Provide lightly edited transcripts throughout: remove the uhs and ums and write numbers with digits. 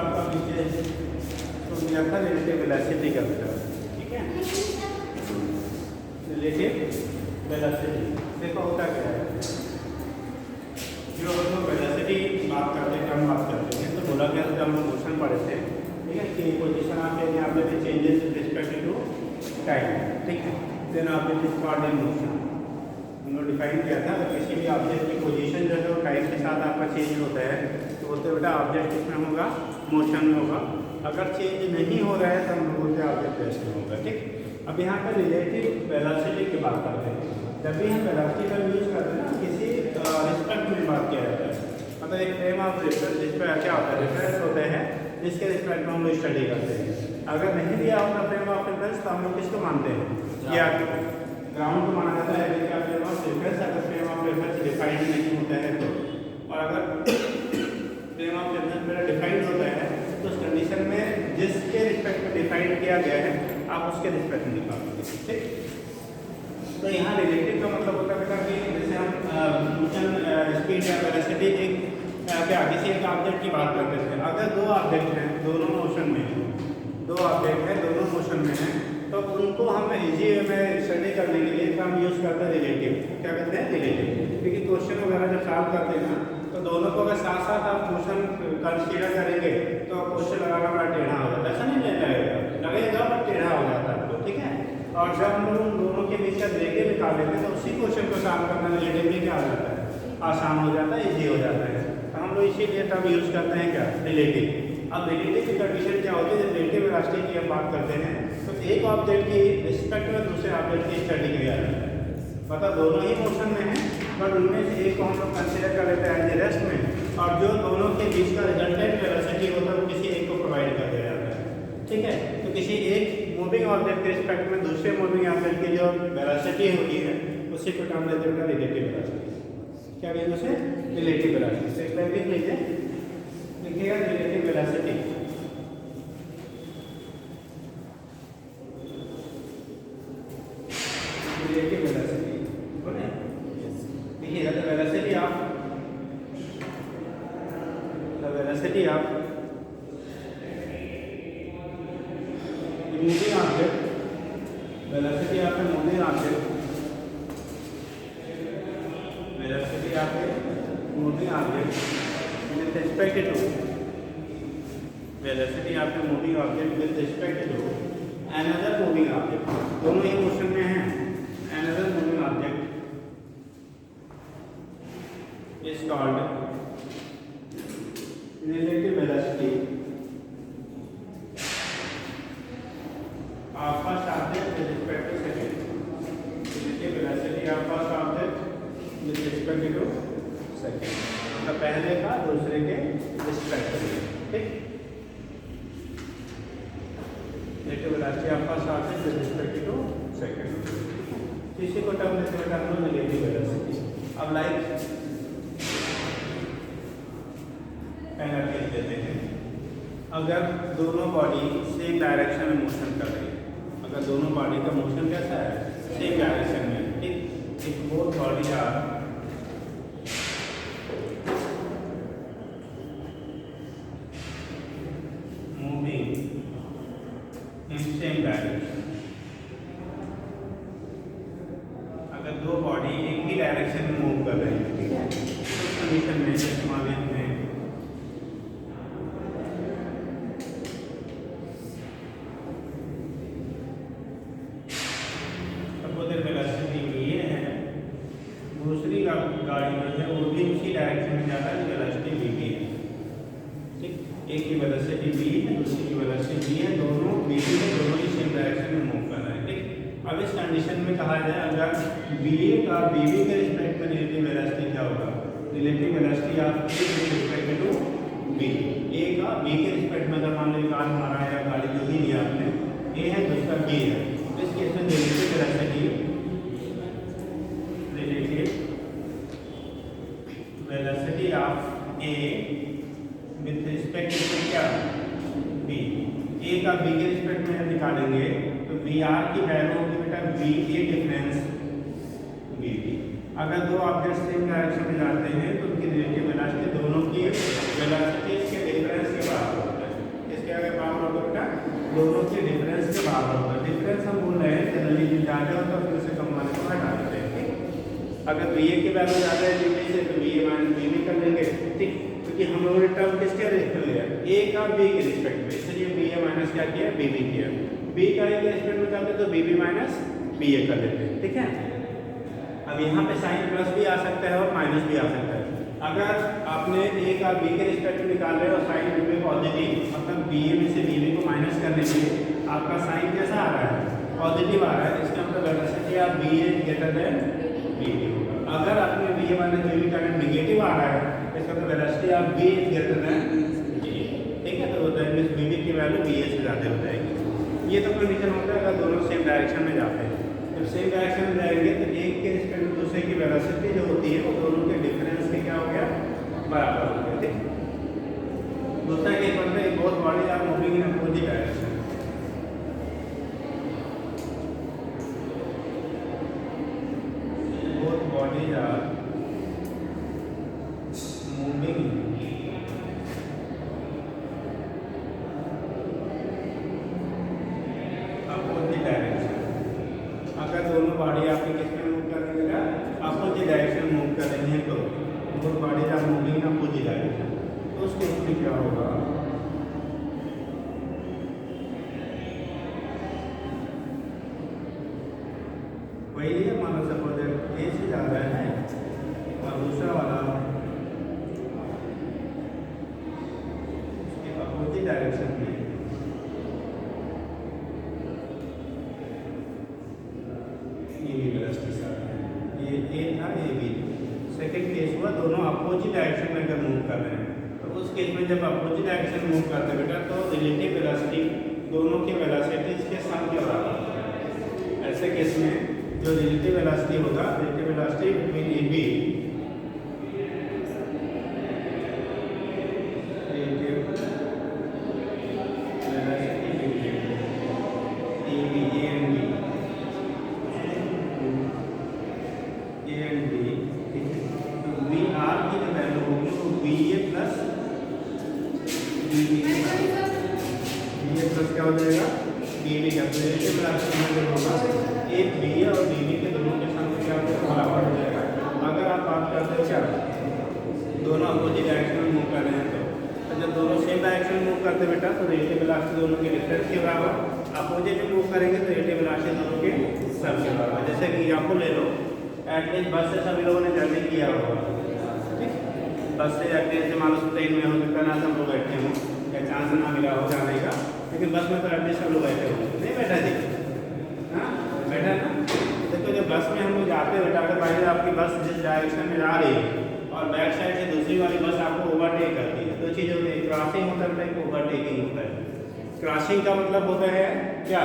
आपका पीछे तो दिया था रिलेटिव वेलोसिटी का बेटा, ठीक है, रिलेटिव वेलोसिटी। देखो होता क्या है, जो हम लोग वेलोसिटी बात करते हैं, हम बात करते हैं, तो बोला गया जब हम लोग मोशन पढ़े थे, ठीक है, कि पोजीशन आप यहाँ पे changes with respect to time, ठीक है, देन आप इट कॉल्ड इन मोशन। हम लोग डिफाइन किया था किसी भी ऑब्जेक्ट की पोजीशन जो है वो टाइम के साथ आपका चेंज होता है, तो बोलते बेटा ऑब्जेक्ट किसमें होगा, मोशन में होगा। अगर चेंज नहीं हो रहा है तो हम लोग बोलते हैं ऑब्जेक्ट रेस्ट में होगा, ठीक। अब यहाँ पर रिलेटिव वेलोसिटी की बात करते हैं। जब भी हम वेलोसिटी का यूज करते हैं ना, किसी रिस्पेक्ट में बात किया जाता है, मतलब एक फ्रेम ऑफ रेफरेंस जिस पर क्या होता है, रेफरेंस होते हैं, जिसके रिस्पेक्ट में हम लोग स्टडी करते हैं। अगर नहीं दिया अपना फ्रेम ऑफ रेफरेंस तो हम लोग किसको मानते हैं, या ग्राउंड को माना जाता है फ्रेम ऑफ रेफरेंस, अगर फ्रेम ऑफ रेफरेंस डिफाइंड नहीं होता है तो। और अगर फ्रेम ऑफ रेफरेंस मेरा डिफाइंड होता है तो उस कंडीशन में जिसके रिस्पेक्ट में डिफाइंड किया गया है आप उसके रिस्पेक्ट में निकालोगे, ठीक। तो यहाँ रिलेटिव का मतलब होता है कि जैसे हम मोशन स्पीड या वेलोसिटी एक क्या किसी एक ऑब्जेक्ट की बात करते थे। अगर दो ऑब्जेक्ट हैं, दोनों मोशन में हैं, दो ऑब्जेक्ट हैं, दोनों मोशन में हैं, तो उनको हम इजी वे में स्टडी करने के लिए हम यूज़ करते हैं रिलेटिव। क्या कहते हैं, रिलेटिव। क्योंकि क्वेश्चन वगैरह जब सॉल्व करते हैं ना, तो दोनों को अगर साथ साथ आप क्वेश्चन कंसीडर करेंगे तो क्वेश्चन लगाना बड़ा टेढ़ा हो जाता है, ऐसा नहीं लगेगा बट टेढ़ा हो जाता है आपको, ठीक है। और जब हम लोग उन दोनों के बीच का रेखे निकाल लेते हैं तो उसी क्वेश्चन को सॉल्व करना रिलेटिवली क्या हो जाता है, आसान हो जाता है, ईजी हो जाता है। तो हम लोग इसीलिए तब यूज़ करते हैं क्या, रिलेटिव। अब रिलेटिव की कंडीशन क्या होती है, जब रिलेटिव वेलोसिटी की हम बात करते हैं तो एक ऑब्जेक्ट की रिस्पेक्ट में दूसरे ऑब्जेक्ट की स्टडी किया जाता है, मतलब दोनों ही मोशन में हैं, बट उनमें से एक को हम लोग कंसीडर कर लेते हैं एज रेस्ट में, और जो दोनों के बीच का रिजल्टेंट वेलोसिटी होता है वो किसी एक को प्रोवाइड कर दिया जाता है, ठीक है। तो किसी एक मूविंग ऑब्जेक्ट के रिस्पेक्ट में दूसरे मूविंग ऑब्जेक्ट की जो वेलोसिटी होती है उसी को टर्म लेते हैं रिलेटिव वेलोसिटी। क्या कहेंगे उसे, रिलेटिव वेलोसिटी। एक बार लिख लीजिए, लिखिएगा रिलेटिव वेलोसिटी। रिलेटिव वेलोसिटी बोले, देखिए the velocity of moving object, velocity of a moving object, velocity of a moving object with respect to, velocity of a moving object with respect to another moving object, दोनों ही motion में हैं, another moving object is called relative velocity of first object with respect to second, relative velocity of first object with respect to second, मतलब पहले का दूसरे के respect में, ठीक। relative velocity of first object with respect to second, इसी को term लेते हैं टर्म रिलेटिव वेलोसिटी। अब लाइक पहला केस देते हैं, अगर दोनों बॉडी सेम डायरेक्शन में मोशन कर रही है, अगर दोनों बॉडी का मोशन कैसा है, सेम डायरेक्शन में, ठीक। If both body are moving in same direction, अगर दो बॉडी एक ही डायरेक्शन में मूव कर रही है, ठीक है, उस कंडीशन में जैसे मान लेते हैं गाड़ी जो है वो भी उसी डायरेक्शन में जाता है, वेलोसिटी v है, ठीक। एक की वेलोसिटी v है, दूसरी की वेलोसिटी v है, दोनों v है, दोनों ही सेम डायरेक्शन में मूव कर रहे हैं, ठीक। अब इस कंडीशन में कहा जाए अगर va का vb के रिस्पेक्ट में रिलेटिव वेलोसिटी क्या होगा, relative velocity of a with respect to b, a का b के रिस्पेक्ट में अगर मान लो कार हमारा या गाड़ी जो भी लिया आपने, a है दूसरा b है, तो इस केस में relative velocity of A with respect to क्या, बी, ए का बी के रिस्पेक्ट में निकालेंगे तो बी आर की वैल्यू होगी बेटा बी ए डिफरेंस बी बी। अगर दो ऑब्जेक्ट सेम डायरेक्शन में जाते हैं तो उनकी रिलेटिव वेलोसिटी दोनों की वेलोसिटी के डिफरेंस के बराबर होता है, क्या बराबर होगा बेटा, दोनों के डिफरेंस के बराबर होगा। डिफरेंस हम बोल रहे हैं जनरली जो ज़्यादा होता है फिर उसे कम वाले को हटा देते हैं, ठीक। अगर बी ए की वैल्यू ज़्यादा है बी से तो बी ए माइनस बी कर लेंगे, ठीक, क्योंकि हम लोगों ने टर्म किसके रेस्पेक्ट लिया, ए का बी के रिस्पेक्ट में, इसलिए बी ए माइनस क्या किया, बी बी किया। बी का ए के रिस्पेक्ट में करते तो बी बी माइनस बी ए कर लेते हैं, ठीक है। अब यहाँ पे साइन प्लस भी आ सकता है और माइनस भी आ सकता है। अगर आपने ए का बी के रिस्पेक्ट में निकाल रहे हो और साइन बी में पॉजिटिव, मतलब बी ए में से बी बी को माइनस करने के लिए आपका साइन कैसा आ रहा है, पॉजिटिव आ रहा है, इसका मतलब वेलोसिटी आप बी ए ग्रेटर देन बी बी होगा। अगर आपने बी ए माइनस बी बी का नेगेटिव आ रहा है, इसका मतलब वेलोसिटी आप बी ए ग्रेटर देन बी ए, ठीक है। तो दैट मींस बी बी की वैल्यू बी ए से ज़्यादा हो जाएगी। ये तो कंडीशन होता है अगर दोनों सेम डायरेक्शन में जाते हैं। जब सेम डायरेक्शन में जाएंगे तो एक के रिस्पेक्ट में दूसरे की वेलोसिटी जो होती है वो दोनों के डिफरेंस के क्या हो गया, बराबर हो गया, ठीक। दूसरा केस बनता है both bodies are moving in opposite direction. Both bodies are moving opposite direction. अगर दोनों बॉडी आपके किस में मूव कर रही है, अपोजिट डायरेक्शन मूव कर रही है, तो both bodies are moving in opposite direction, तो उस केस में क्या होगा, वही है, मानो सपोज ए से ज़्यादा है और दूसरा वाला उसके अपोजिट डायरेक्शन में ये ए था ए बी। सेकेंड केस हुआ दोनों अपोजिट डायरेक्शन में अगर मूव कर रहे हैं, तो उस केस में जब अपोजिट डायरेक्शन मूव करते हैं बेटा तो रिलेटिव वेलोसिटी दोनों के वेलोसिटीज के सम के बराबर होता है। ऐसे केस में जो रिलेटिव वेलोसिटी होगा, relative velocity between A B, क्या हो जाएगा, बी बी का रिलेटिव वेलोसिटी में जो होगा एक बी ए और बी बी के दोनों के साथ क्या बराबर हो जाएगा। अगर आप बात करते हो क्या दोनों अपोजिट डायरेक्शन में मूव कर रहे हैं तो जब दोनों सेम डायरेक्शन में मूव करते बेटा तो रिलेटिव वेलोसिटी दोनों के डिफरेंस के बराबर, अपोजिट में मूव करेंगे तो रिलेटिव वेलोसिटी दोनों के सम के बराबर। जैसे कि एग्जाम्पल ले लो, एटलीस्ट बस से सभी लोगों ने जर्नी किया होगा, ठीक। बस से जाते हैं, मान लो ट्रेन में हो सकता ना सब लोग बैठे हों या चांस ना मिला हो जाने का, लेकिन बस में तो एटलीस्ट सब लोग बैठे हो, नहीं बैठा जी, हाँ बैठा ना। देखो जब बस में हम लोग जाते हैं बेटा, अगर बाई आपकी बस जिस डायरेक्शन में जा रही है और बैक साइड से दूसरी वाली बस आपको ओवरटेक करती है, दो चीज़ होती है, क्रॉसिंग होता है, एक ओवरटेकिंग होता है। क्रॉसिंग का मतलब होता है क्या,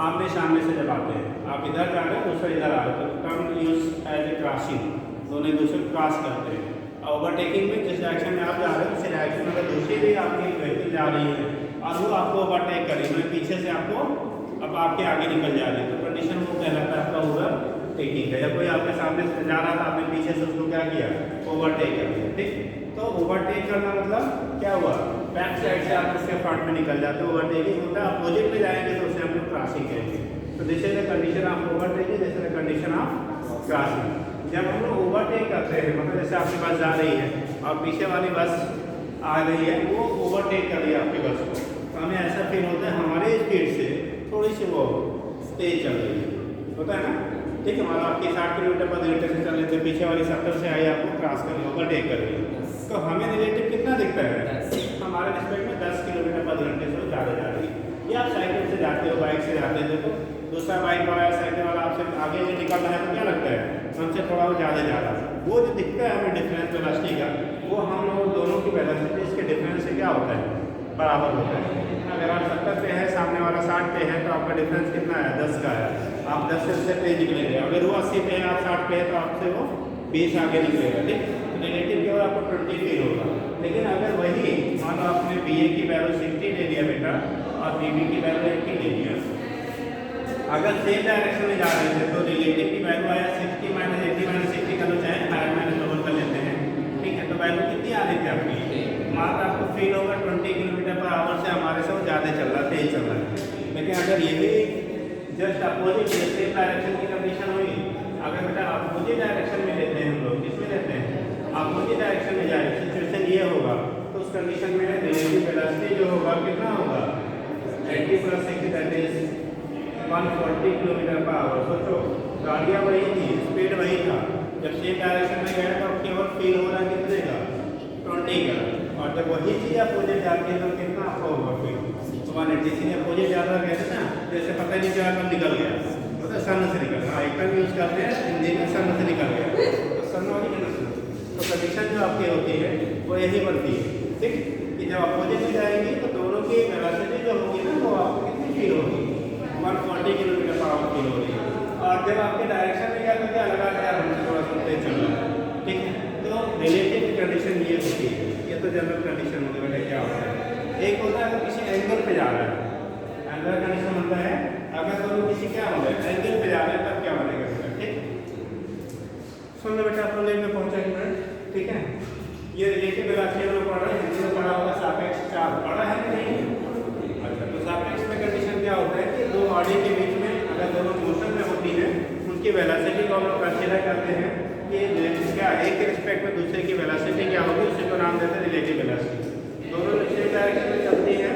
आमने सामने से जब आते हैं, आप इधर जा रहे हो दूसरा इधर आ रहे हो, तो term use as a crossing, दोनों एक दूसरे को क्रॉस करते हैं। ओवरटेकिंग में जिस डायरेक्शन में आप जा रहे हो उसी डायरेक्शन में अगर दूसरी भी आपकी व्हीकल जा रही है और वो आपको ओवरटेक करेगी, मैं पीछे से आपको अब आपके आगे निकल जा रही है, तो कंडीशन वो कहलाता है आपका ओवरटेकिंग है। या कोई आपके सामने से जा रहा था, आपने पीछे से उसको क्या किया, ओवरटेक कर दिया, ठीक। तो ओवरटेक करना मतलब क्या हुआ, बैक साइड से आप उसके फ्रंट में निकल जाते हो, ओवरटेकिंग होता है। अपोजिट में जाएंगे तो उसे हम लोग क्रॉसिंग कहेंगे। तो this is the condition of overtaking, this is the condition of crossing. जब हम लोग ओवरटेक करते हैं, मतलब जैसे आपकी बस जा रही है और पीछे वाली बस आ रही है, वो ओवरटेक कर रही है आपकी बस को, तो हमें ऐसा फील होता है हमारे स्पीड से थोड़ी सी वो तेज चल रही है, होता है ना, ठीक है। हमारा आपकी 60 किलोमीटर पर घंटे से चल रहे थे, पीछे वाली 70 से आई आपको क्रॉस कर रही है, ओवरटेक कर रही है, तो हमें रिलेटिव कितना दिखता है, हमारे रिस्पेक्ट में 10 किलोमीटर पर घंटे से ज़्यादा जा रही है। या आप साइकिल से जाते हो, बाइक से जाते हो, तो दूसरा बाइक वाला या साइकिल वाला आपसे आगे से निकल रहा है तो क्या लगता है, हमसे थोड़ा वो ज़्यादा जा रहा है। वो जो दिखता है हमें डिफरेंस वेलोसिटी का, वो हम लोग दोनों की वेलोसिटी इसके डिफरेंस से क्या होता है, बराबर होता है। अगर आप 70 पे है, सामने वाला 60 पे है, तो आपका डिफरेंस कितना है, 10 का है, आप 10 से उससे तेज निकलेंगे। अगर वो 80 पे है, आप 60 पे है, तो आपसे वो 20 आगे निकलेगा, ठीक। नेगेटिव केवल आपको 20 फील होगा। लेकिन अगर वही मान लो आपने बी ए की वैल्यू 60 ले लिया बेटा और बी बी की वैल्यू 80 ले लिया, अगर सेम डायरेक्शन में जा रहे थे तो रिलेटिव की वैल्यू आया 60 माइनस 80 माइनस 60 का, तो चाहे हायर माइनस लोअर कर लेते हैं, ठीक है। तो वैल्यू कितनी आ रही थी आपकी, मात्र आपको फील होगा 20 किलोमीटर पर आवर से हमारे होती है, सेम डायरेक्शन की कंडीशन हुई। अगर बेटा अपोजिट डायरेक्शन में लेते हैं हम लोग, किसमें लेते हैं, अपोजिट डायरेक्शन में जाए, सिचुएशन ये होगा तो उस कंडीशन में रिलेटिव वेलोसिटी जो होगा कितना होगा 80 + 60 that is 140 kilometre per hour. सोचो गाड़ियाँ वही थी, स्पीड वही था, जब सेम डायरेक्शन में गया तो केवल फील हो रहा कितने का 20 का, और जब वही चीज़ अपोजिट जाती है तो कितना आपका होगा फिर 180। इसलिए अपोजिट ज़्यादा कहते हैं ना, जैसे पता नहीं चला कब निकल गया, मतलब सन से निकल गया। एक टाइम यूज़ करते हैं हिंदी में सन से निकल गया, तो सन वाली कंडीशन, तो कंडीशन जो आपकी होती है वो यही बनती है, ठीक, कि जब अपोजिट में जाएंगी तो दोनों की वेलोसिटी जो होगी ना वो आपको कितनी फील होगी 140 किलोमीटर पर आवर फील होगी। और जब आपके डायरेक्शन में क्या करके अलग आ गया, हमसे थोड़ा सा तेज चल रहा है, ठीक है। तो रिलेटिव कंडीशन ये होती है, ये तो जनरल कंडीशन होती है। क्या होता है, एक होता है अगर किसी एंगल पे जा रहा है, एंगल कंडीशन होता है अगर दोनों किसी क्या हो गए एंगल पे जा रहे हैं तब क्या बनेगा बेटा, ठीक। सुन लो बेटा, अपन लेन में पहुंचा एक मिनट, ठीक है। ये रिलेटिव वेलोसिटी हम लोग पढ़ रहे हैं, हिंदी में पढ़ा होगा सापेक्ष चाल, पढ़ा है कि नहीं। अच्छा, तो सापेक्ष में कंडीशन क्या होता है कि दो बॉडी के बीच में अगर दोनों मोशन में होती है उनकी वेलोसिटी को हम लोग कंसीडर करते हैं कि क्या एक के रिस्पेक्ट में दूसरे की वेलोसिटी क्या होगी, उसी को नाम देते हैं रिलेटिव वेलोसिटी। दोनों सेम डायरेक्शन में चलती है,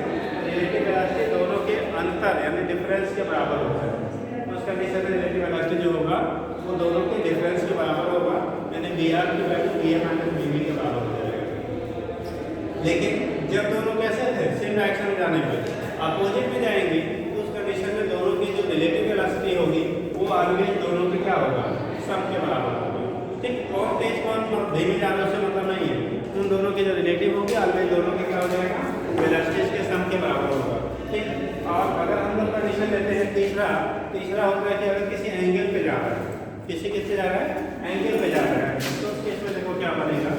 रिलेटिव वेलोसिटी दोनों के अंतर यानी डिफरेंस के बराबर होता है। तो उस कंडीशन में रिलेटिव वेलोसिटी जो होगा वो दोनों के डिफरेंस के बराबर होगा, यानी VR की वैल्यू VM - BV के बराबर हो जाएगा। लेकिन जब दोनों कैसे थे, सेम डायरेक्शन में जाने पर अपोजिट में जाएंगे तो उस कंडीशन में दोनों की जो रिलेटिव वेलोसिटी होगी वो ऑलवेज दोनों के क्या होगा, सम के बराबर होगी, ठीक। कौन तेज कौन धीमे जाने से मतलब नहीं है, उन दोनों के जो रिलेटिव होगी ऑलवेज दोनों के क्या हो जाएगा, वेलोसिटीज के सम के बराबर होगा, ठीक। और अगर हम लोग कंडीशन लेते हैं तीसरा होता है कि अगर किसी एंगल पे जा रहा है, किससे जा रहा है, एंगल पे जा रहा है, तो उस केस में देखो क्या बनेगा,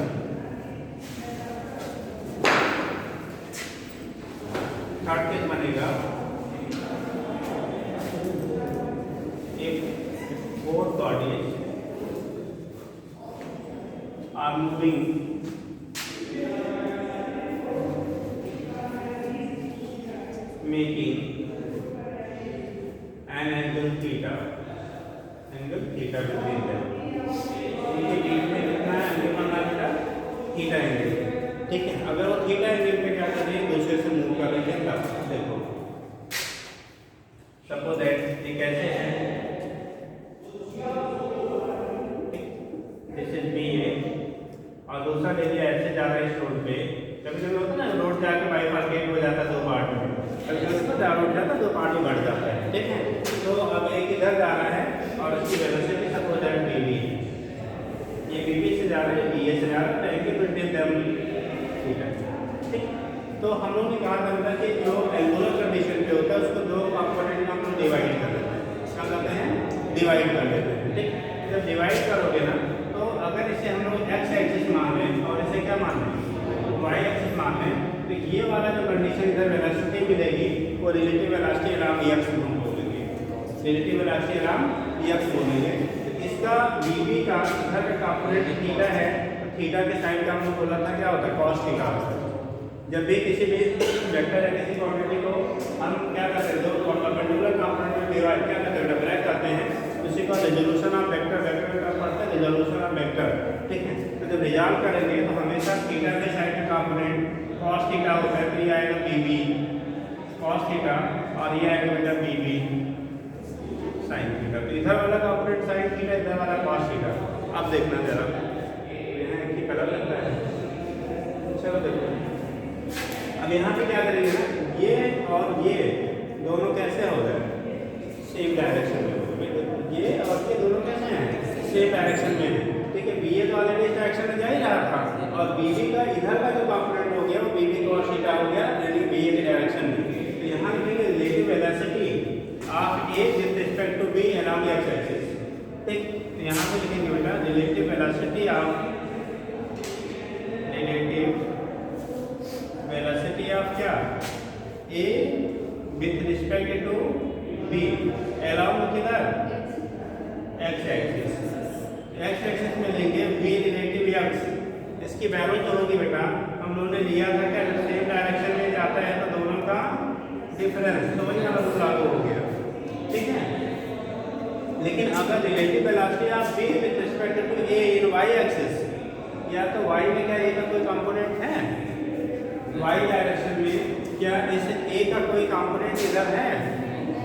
थर्ड केस बनेगा both bodies are moving making an angle theta between them। उनके बीच में कितना एंगल बनना बेटा, थीटा एंगल, ठीक है। अगर वो थीटा एंगल पे क्या कर रहे हैं, दूसरे से मूव कर रहे हैं, तब देखो सपोज दैट ये कैसे है, और दूसरा ले लिया ऐसे जा रहा है इस रोड पे, कभी कभी होता है ना रोड जाके बाइफर्केट हो जाता है दो पार्ट में, कभी कभी उसको उठ जाता है दो पार्ट में बढ़ जाता है, ठीक है। तो अब एक इधर जा रहा है और उसकी वेलोसिटी सपोज दैट BV, ये BV से जा रहा है, BA से जा रहा है, एंगल बिटवीन देम थीटा, ठीक। तो हम लोग ने कहा था कि जो एंगुलर कंडीशन पे होता है उसको दो कंपोनेंट में हम लोग डिवाइड कर देते हैं, क्या करते हैं, डिवाइड कर लेते हैं, ठीक। जब डिवाइड करोगे ना तो अगर इसे हम लोग x एक्सिस मान लें और इसे क्या मान लें, y एक्सिस मान लें, तो ये वाला जो कंडीशन इधर वेलोसिटी मिलेगी वो रिलेटिव वेलोसिटी अराउंड x हम बोलेंगे, रिलेटिव वेलोसिटी अराउंड x बोलेंगे। तो इसका BV का इधर का कंपोनेंट थीटा है, तो थीटा के साइड का हम लोग बोला था क्या होता है, cos थीटा होता है। जब भी किसी भी वेक्टर या किसी क्वांटिटी को हम क्या करते हैं, दो परपेंडिकुलर कंपोनेंट में डिवाइड क्या करते हैं, डिवाइड करते हैं, उसी का रिजोल्यूशन ऑफ वेक्टर का पड़ता है रिजोल्यूशन ऑफ वेक्टर, ठीक है। तो जब रिजॉल्व करेंगे तो हमेशा थीटा के साइड का कंपोनेंट cos थीटा होता है, तो ये आएगा BV cos थीटा, और ये आएगा बेटा BV sin थीटा। तो इधर वाला कंपोनेंट sin थीटा, इधर वाला cos थीटा। अब देखना जरा, यहाँ की कलर लगता है, चलो देखो। अब यहाँ पे क्या करेंगे ना, ये और ये दोनों कैसे हो गए, सेम डायरेक्शन में, ये और ये दोनों कैसे हैं, सेम डायरेक्शन में है, ठीक है। BA तो ऑलरेडी इस डायरेक्शन में जा ही रहा था, और BV का इधर का जो कंपोनेंट हो गया वो BV cos थीटा हो गया, यानी BA के डायरेक्शन में। तो यहाँ लिखेंगे relative velocity of A with respect to B along x axis, ठीक। तो यहाँ पे लिखेंगे बेटा रिलेटिव वेलोसिटी ऑफ क्या, A with respect to B along किधर, x एक्सिस, x एक्सिस में लेंगे V रिलेटिव x, इसकी वैल्यू जो होगी बेटा हम लोगों ने लिया था कि अगर सेम डायरेक्शन में जाता है तो दोनों का डिफरेंस, तो वही हमारा लागू हो गया, ठीक है। लेकिन अगर relative velocity of B with respect to A in Y axis, या तो वाई में क्या ए का कोई कंपोनेंट है, वाई डायरेक्शन में क्या इस ए का कोई कंपोनेंट इधर है,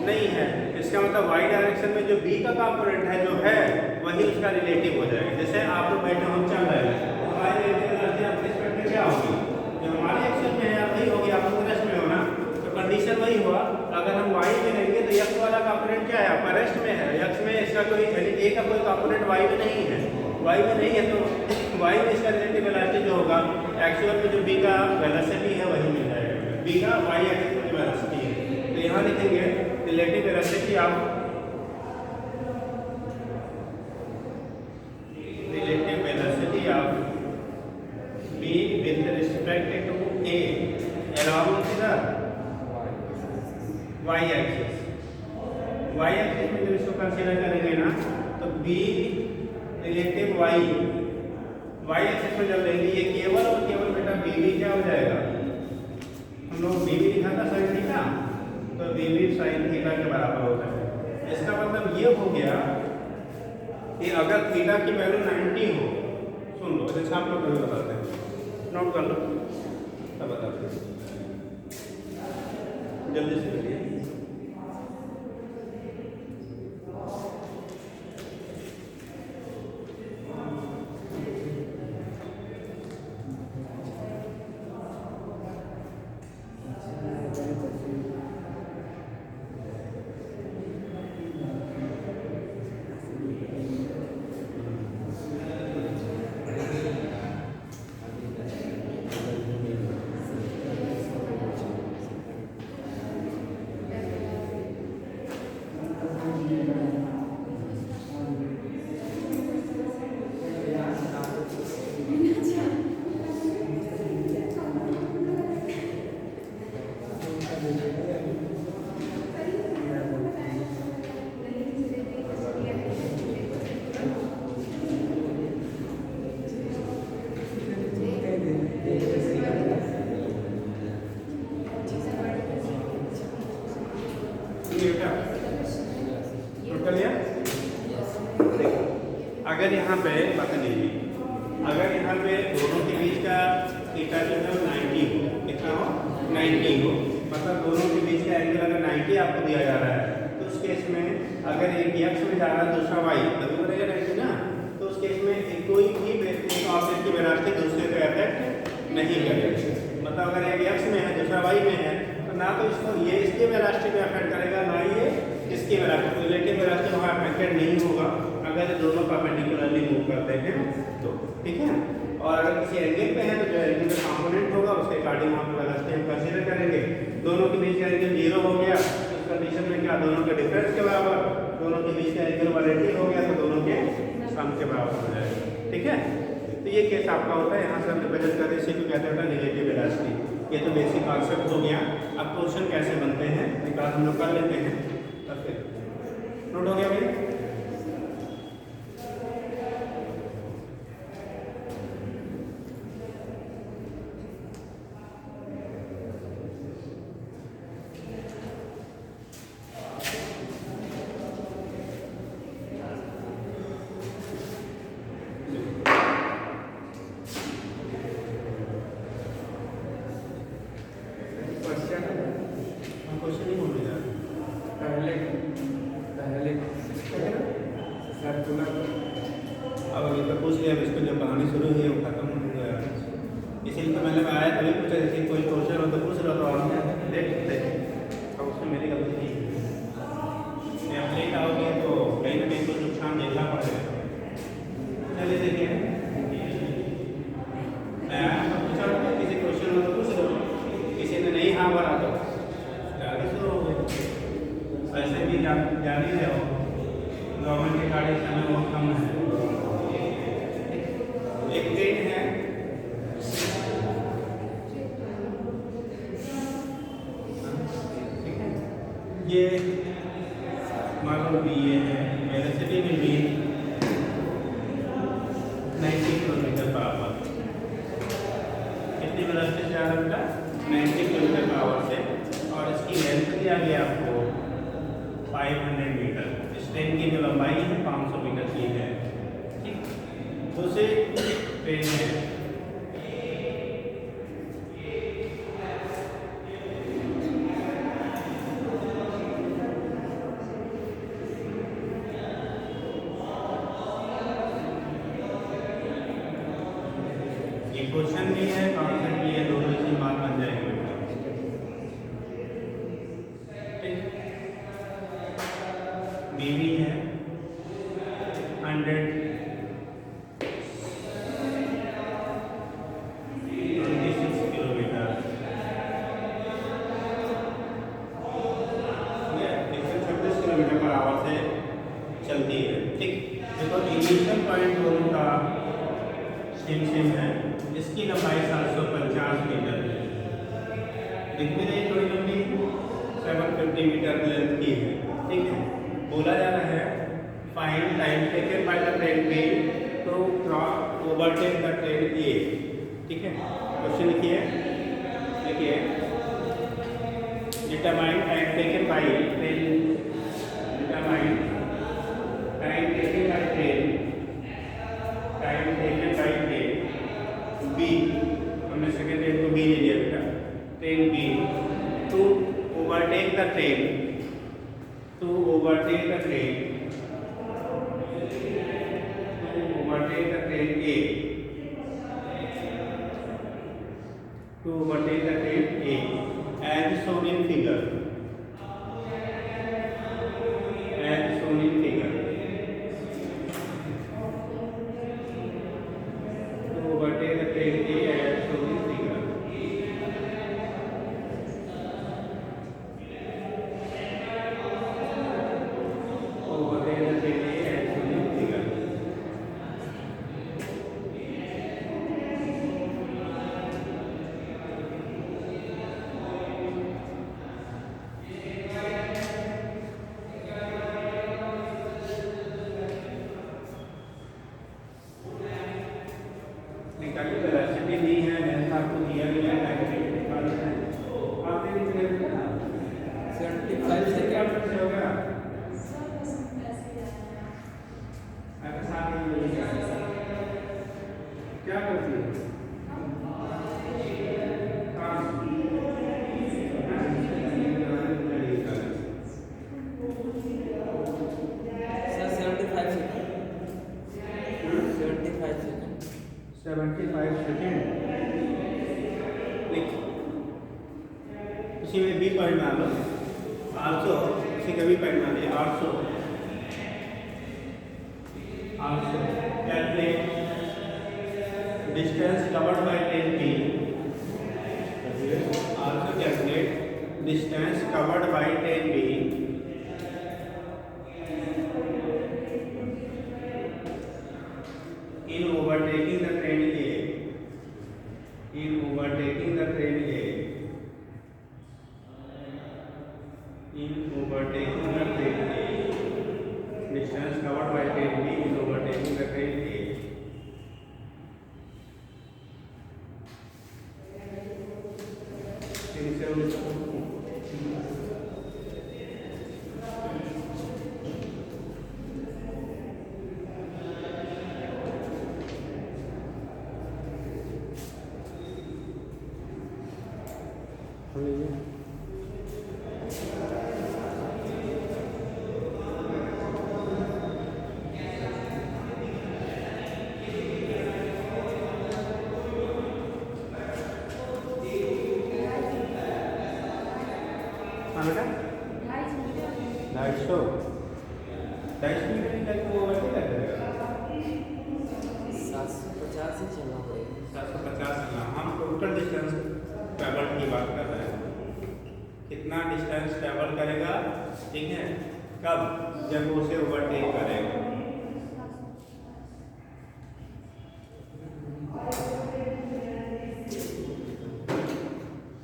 नहीं है। इसका मतलब वाई डायरेक्शन में जो बी का कंपोनेंट है जो है वही उसका रिलेटिव हो जाएगा। जैसे आप लोग बैठे हम चल रहे हैं, हमारी रिलेटिव वेलोसिटी ऑफ रिस्पेक्ट में क्या होगी, जो हमारे एक्सिस में है वही होगी, आप लोग रेस्ट में हो ना, तो कंडीशन वही हुआ। अगर हम वाई में लेंगे तो एक्स वाला कंपोनेंट क्या है, आपका रेस्ट में है, एक्स में इसका कोई ए का कोई कंपोनेंट वाई में नहीं है, वाई में नहीं है, तो वाई में इसका रिलेटिव वेलोसिटी जो होगा एक्चुअल में जो बी का वेलोसिटी है वही मिल जाएगा, बी का वाई एक्सिस में जो वेलोसिटी है। तो यहाँ लिखेंगे relative velocity of B with respect to A along the y axis, y axis में जब इसको कंसीडर करेंगे ना तो b रिलेटिव y एक्सिस में जब लेंगे ये केवल और केवल बेटा b क्या हो जाएगा, हम लोग b लिखा था sin थीटा, तो b sin थीटा के बराबर होता है। इसका मतलब ये हो गया कि अगर थीटा की वैल्यू 90 हो, सुन लो जैसे आप लोग बताते हैं, नोट कर लो तब बताते हैं, जल्दी से करिए। अगर यहाँ पे पता नहीं, अगर यहाँ पे दोनों के बीच का थीटा जो है 90 हो, कितना हो 90 हो, मतलब दोनों के बीच का एंगल अगर 90 आपको दिया जा रहा है, तो उस केस में अगर एक एक्स में जा रहा है दूसरा वाई, तभी बनेगा 90 ना, तो उस केस में कोई भी ऑब्जेक्ट की वेलोसिटी दूसरे पे अफेक्ट नहीं करेगी। मतलब अगर एक एक्स में है दूसरा वाई में है, तो ना तो इसको ये इसकी वेलोसिटी पे अफेक्ट करेगा, ना ये इसकी वेलोसिटी, रिलेटिव वेलोसिटी वहाँ अफेक्टेड नहीं होगा अगर दोनों परपेंडिकुलरली मूव करते हैं तो, ठीक है। और अगर किसी एंगल पे है तो जो एंगल का कंपोनेंट होगा उसके अकॉर्डिंग वहाँ पर वेलोसिटी हम कंसीडर करेंगे। दोनों के बीच का एंगल 0 हो गया तो उस कंडीशन में क्या, दोनों के डिफरेंस के बराबर, दोनों के बीच का एंगल 180 हो गया तो दोनों के सम के बराबर हो जाएगा, ठीक है। तो ये केस आपका होता है, यहाँ से हम रिप्रेजेंट कर रहे हैं, इसी को कहते हैं रिलेटिव वेलोसिटी। ये तो बेसिक कॉन्सेप्ट हो गया। अब क्वेश्चन कैसे बनते हैं एक बार हम लोग कर लेते हैं, तब फिर नोट हो गया भाई। अब अभी तो पूछ लिया, इसको जो कहानी शुरू हुई है वो खत्म हो गया, इसीलिए तो मैंने आया तभी पूछा कि कोई क्वेश्चन हो तो पूछ रहा, तो आप देख सकते हैं। अब उसमें मेरी गलती नहीं है, आप लेट आओगे तो कहीं ना कहीं कुछ नुकसान देखना पड़ेगा। चलिए देखिए, मैं आया तो पूछा किसी क्वेश्चन हो तो पूछ लो, किसी ने नहीं हाँ भरा तो गाड़ी शुरू हो गई। वैसे भी जान ही रहे हो गवर्नमेंट की गाड़ी समय बहुत कम है। एक ट्रेन है, ये मान लो बी ए है, वेलोसिटी में भी 90 किलोमीटर पर आवर, कितनी वेलोसिटी से आ रहा है, 90 किलोमीटर पर आवर से, और इसकी लेंथ दिया गया आपको 500 मीटर। ट्रेन की जो लंबाई है 500 मीटर की है। ठीक, दूसरी ट्रेन है क्वेश्चन भी है, कॉन्सेप्ट भी है, दोनों इसी बात बन जाएंगे बेटा। बीवी है 126 किलोमीटर, 126 किलोमीटर पर आवर से चलती है। ठीक, देखो इनिशियल पॉइंट दोनों का सेम है। इसकी लंबाई 750 मीटर है, दिख भी रही थोड़ी लंबी, 750 मीटर लेंथ की है। ठीक है, बोला जा रहा है find time taken by the train B to overtake the train A. ठीक है, क्वेश्चन लिखिए, determine time taken by train, determine time taken by train, time taken by train B, हमने सेकेंड ट्रेन को बी ले लिया बेटा, train B to overtake the train, to overtake the train, to overtake the train A, to overtake the train A as shown in figure, as shown in figure, to overtake the train A as shown in figure. Overtake the train A as shown in figure. निकालिए, velocity दी है, length आपको दिया गया है, time निकालना है। आपने कितने दिया? 75 सेकंड से हो गया। अगर साथ में नहीं क्या करती है? काम 75 सेकेंड। इसी में बी पॉइंट मान लो 800, इसी का बी पॉइंट मान लिया 800, calculate distance covered by train B, 800 calculate distance covered by train B in overtaking the train A, in overtaking the train A, in overtaking the train A, distance covered by train B in overtaking the train A. बेटा 250 metre तक वो वैसे लग जाएगा, 750 ही चलना पड़ेगा। 750 चलना। हम टोटल डिस्टेंस ट्रैवल की बात कर रहे हैं, कितना डिस्टेंस ट्रैवल करेगा। ठीक है, कब? जब वो उसे ओवरटेक करेगा।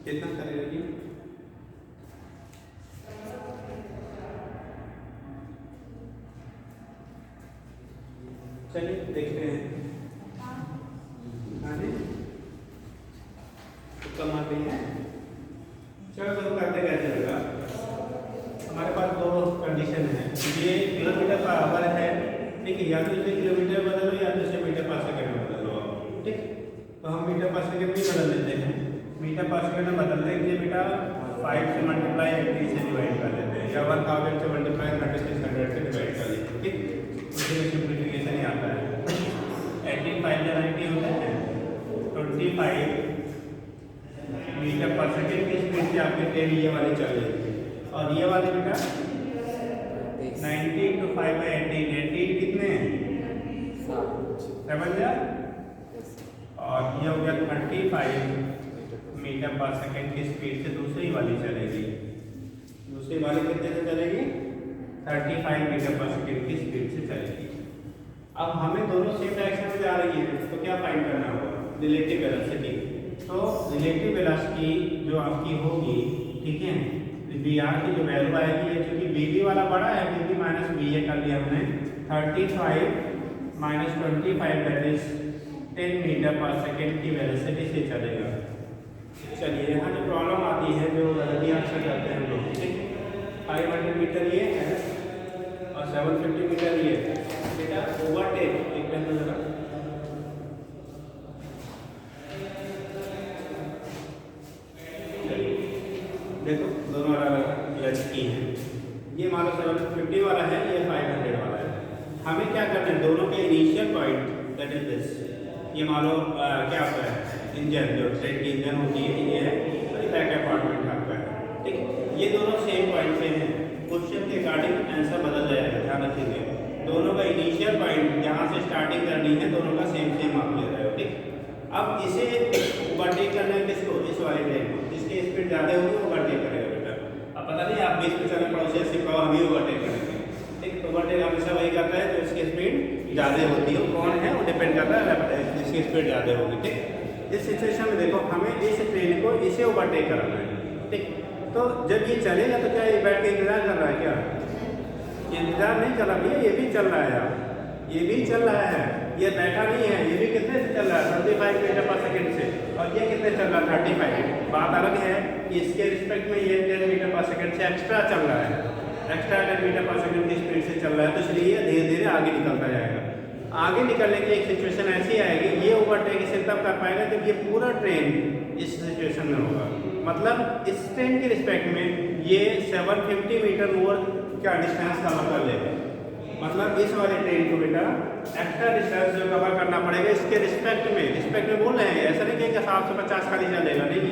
कितना करेगा जी? चलिए देखते हैं। हाँ जी, तुक्का मार रही है। चलो तो करते क्या चलेगा। हमारे पास दो कंडीशन है, ये किलोमीटर ठीक है, या तो इसे किलोमीटर बदलो या तो इसे मीटर पर सेकंड में बदलो आप, ठीक। तो हम मीटर पर सेकंड में बदल देते हैं, मीटर पर सेकंड में बदलने के लिए बेटा 5 से मल्टीप्लाई 80 से डिवाइड कर लेते हैं, या 1000 से मल्टीप्लाई 3600 से डिवाइड कर लेते हैं, ठीक। उसमें सिंप्लीफिकेशन ही आता है। 85 या 90 होता है 25 मीटर पर सेकंड की स्पीड से आपकी ट्रेन ये वाली चल रही है, और ये वाले बेटा 90 to 5 by 18 कितने हैं 7 या, और ये हो गया 35 मीटर पर सेकंड की स्पीड से दूसरी वाली चलेगी, दूसरी वाली कितने से चलेगी 35 मीटर पर सेकंड की स्पीड से चलेगी। अब हमें दोनों सेम डायरेक्शन में जा रही है, तो क्या फाइंड करना होगा, रिलेटिव वेलोसिटी। तो रिलेटिव वेलोसिटी जो आपकी होगी, ठीक है, बी आर की जो वैल्यू आएगी, ये चूंकि बी बी वाला बड़ा है, बी बी माइनस बी ए कर लिया हमने, 35 माइनस 25 दैट इज 10 मीटर पर सेकेंड की वेलोसिटी से चलेगा। चलिए यहाँ जो प्रॉब्लम आती है, जो गलती अक्सर करते हैं हम लोग, ठीक, 500 मीटर ये है और 750 मीटर ये है बेटा, ओवरटेक एक पहले जरा देखो, दोनों अलग अलग की हैं। ये मान लो 750 वाला है, ये 500 वाला है। हमें क्या करना है, दोनों के initial point that is this, ये मान लो क्या होता है इंजन, जो ट्रेन की इंजन होती है ये है, और ये बैक अपार्टमेंट आपका है, ठीक। ये दोनों सेम पॉइंट पे हैं, क्वेश्चन के अकॉर्डिंग आंसर बदल जाएगा, ध्यान रखिएगा। दोनों का इनिशियल पॉइंट जहाँ से स्टार्टिंग करनी है, दोनों का सेम सेम आप ले रहे हो, ठीक। अब इसे ओवरटेक करना है किसको, इस वाले ट्रेन को, जिसकी स्पीड ज़्यादा होगी ओवरटेक करेगा बेटा। अब पता नहीं आप 20 पे चलने पड़ोसी 80 पे हम ही ओवरटेक करेंगे, ठीक। तो ओवरटेक हमेशा वही करता है जो इसकी स्पीड ज़्यादा होती है, कौन है वो डिपेंड करता है जिसकी स्पीड ज़्यादा होगी, ठीक। इस सिचुएशन में देखो, हमें इस ट्रेन को इसे ओवरटेक करना है, ठीक। तो जब ये चलेगा तो क्या ये बैठ के इंतजार कर रहा है, क्या इंतजार नहीं कर रहा भैया, ये भी चल रहा है यार, ये भी चल रहा है, ये बैठा नहीं है, ये भी कितने से चल रहा है 35 मीटर पर सेकंड से, और ये कितने चल रहा है 35। बात अलग है कि इसके रिस्पेक्ट में ये 10 मीटर पर सेकंड से एक्स्ट्रा चल रहा है, एक्स्ट्रा 10 मीटर पर सेकंड की स्पीड से चल रहा है, तो इसलिए ये धीरे धीरे आगे निकलता जाएगा। आगे निकलने की एक सिचुएशन ऐसी आएगी, ये ओवरटेक इसे तब कर पाएगा जब ये पूरा ट्रेन इस सिचुएशन में होगा, मतलब इस ट्रेन के रिस्पेक्ट में ये 750 मीटर मोर क्या डिस्टेंस कवर कर लेगा, मतलब इस वाले ट्रेन को बेटा एक्स्ट्रा डिस्टेंस जो कवर करना पड़ेगा इसके रिस्पेक्ट में बोल रहे हैं, ऐसा नहीं कि 750 खाली चलेगा, नहीं,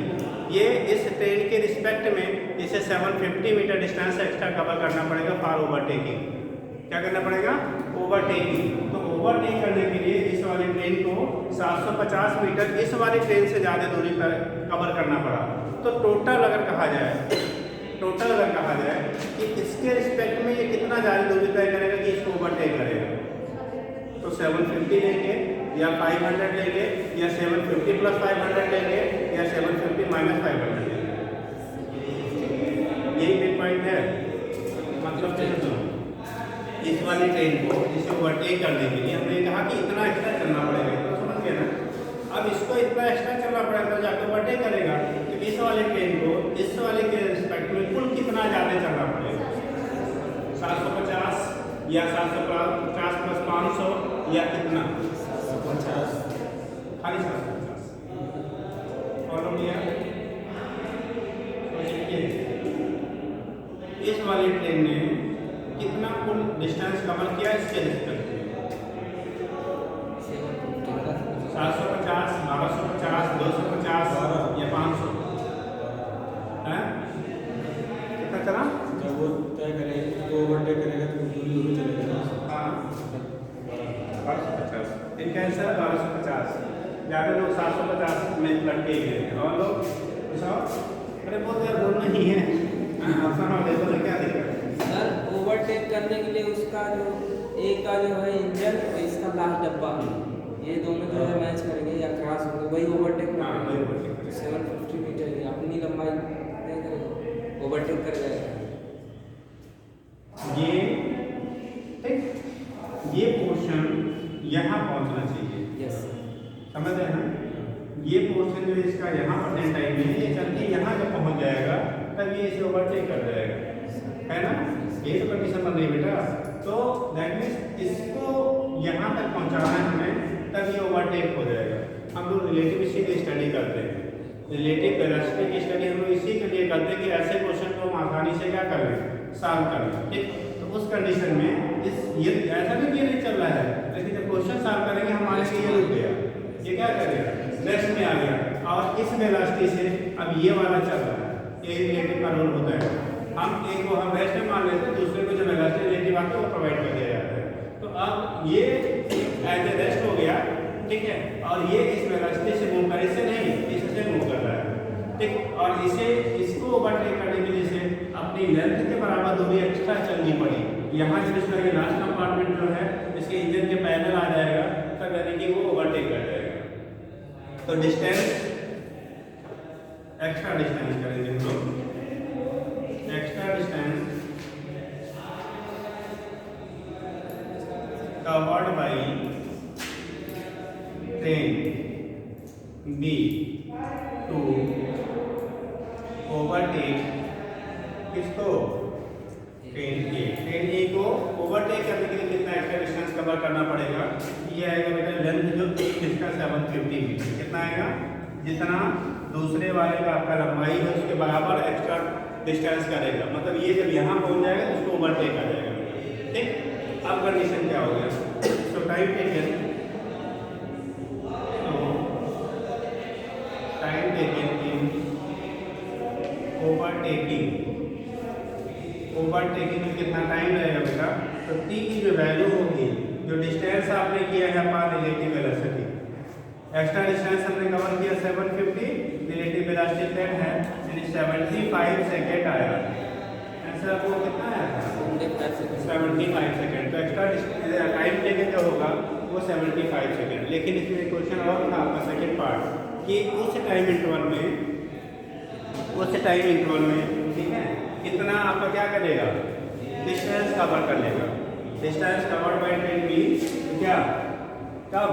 ये इस ट्रेन के रिस्पेक्ट में इसे 750 मीटर डिस्टेंस एक्स्ट्रा कवर करना पड़ेगा फॉर ओवरटेकिंग। क्या करना पड़ेगा, ओवरटेकिंग। तो ओवरटेक करने के लिए इस वाले ट्रेन को 750 मीटर इस वाली ट्रेन से ज़्यादा दूरी पर कवर करना पड़ा। तो टोटल अगर कहा जाए कि इसके रिस्पेक्ट में ये कितना ज़्यादा दूरी तय करेगा कि इसको ओवरटेक करेगा, तो 750 लेंगे या 500 लेंगे या 750 प्लस 500 लेंगे या 750 माइनस 500 लेंगे, यही मेन पॉइंट है। मतलब तो इस वाली ट्रेन को इसे ओवरटेक करने के लिए हमने कहा कि इतना एक्स्ट्रा चलना पड़ेगा, तो समझ गए ना। अब इसको इतना एक्स्ट्रा चलना पड़ेगा तो जाकर ओवरटेक करेगा, तो इस वाले ट्रेन को इस वाले के रिस्पेक्ट में कुल कितना ज़्यादा चलना पड़ेगा, 750 या 750 प्लस 500 या कितना 750, खाली 750 फॉलो किया। इस वाली ट्रेन ने कितना कुल डिस्टेंस कवर किया इसके रिस्पेक्ट में, 750, 1250, 250 या 500 है, कितना चला, जब वो तय करेगा तो ओवरटेक करेगा तो दूरी दूरी चलेगा। हाँ 1250, इनका आंसर 1250, ज़्यादा लोग 750 में लटके गए और लोग अरे बहुत यार बोलना ही है, देखो तो क्या दिक्कत है सर। ओवरटेक करने के लिए उसका जो एक का जो है इंजन और इसका लास्ट डब्बा, ये दोनों जो है मैच करेंगे या क्रॉस होंगे, वही ओवरटेक में 750 मीटर की अपनी लंबाई नहीं करेगा, ओवरटेक कर जाएगा। ये पोर्शन यहाँ पहुँचना चाहिए, यस समझ रहे हैं ना। ये पोर्शन जो इसका यहाँ परसेंट टाइम में ये चल के यहाँ जब पहुँच जाएगा तब ये इसे ओवरटेक कर जाएगा, है ना। ये तो कंडीशन बन रही बेटा। तो दैट मीन्स इसको यहाँ तक पहुँचाना है हमें, तब ये ओवरटेक हो जाएगा। हम लोग रिलेटिव इसी की स्टडी करते हैं, रिलेटिव वेलोसिटी की स्टडी हम लोग इसी के लिए करते हैं कि ऐसे क्वेश्चन को हम आसानी से क्या कर लें, सॉल्व कर लें। ठीक, तो उस कंडीशन में ये ऐसा नहीं कि ये नहीं चल रहा है, लेकिन जब क्वेश्चन सॉल्व करेंगे हमारे लिए ये रुक गया, ये क्या करेगा, रेस्ट में आ गया, और इस वेलोसिटी से अब ये वाला चल रहा है, ये रिलेटिव का रोल होता है। हम एक को हम रेस्ट में मान लेते हैं, दूसरे को जो वेलोसिटी रिलेटिव आती है वो प्रोवाइड कर दिया जाता है। तो अब ये एज ए रेस्ट हो गया, ठीक है, और ये इस वेलोसिटी से मूव कर, इससे नहीं, इससे मूव कर रहा है। ठीक, और इसे इसको ओवरटेक करने के लिए से अपनी लेंथ के बराबर दूरी एक्स्ट्रा चलनी पड़ी। यहाँ से इसका ये लास्ट कंपार्टमेंट जो है इसके इंजन के पैरेलल आ जाएगा, तब यानी कि वो ओवरटेक कर जाएगा। तो डिस्टेंस, एक्स्ट्रा डिस्टेंस करेंगे हम लोग, extra distance covered by train B to overtake किसको, ट्रेन ए को ओवरटेक करने के लिए कितना एक्स्ट्रा डिस्टेंस कवर करना पड़ेगा। ये आएगा बेटा लेंथ जो इसका 750 मीटर, कितना आएगा, जितना दूसरे वाले का आपका लंबाई है उसके बराबर एक्स्ट्रा डिस्टेंस करेगा। मतलब ये जब यहाँ पहुँच जाएगा तो उसको ओवरटेक आ जाएगा। ठीक, अब कंडीशन क्या हो गया, तो time taken, time taken in overtaking में कितना टाइम लगेगा बेटा, तो टी की जो वैल्यू होगी, जो डिस्टेंस आपने किया है अपना रिलेटिव वेलोसिटी, एक्स्ट्रा डिस्टेंस हमने कवर किया 750, रिलेटिव वेलोसिटी 10 है, यानी 75 सेकेंड आया। आंसर आपको कितना आया था, 75 सेकेंड। तो एक्स्ट्रा टाइम टेकन जो होगा वो 75 सेकेंड। लेकिन इसमें क्वेश्चन और था आपका सेकेंड पार्ट, कि उस टाइम इंटरवल में ठीक है कितना आपका क्या करेगा, डिस्टेंस कवर कर लेगा। Distance covered by train B क्या, कब,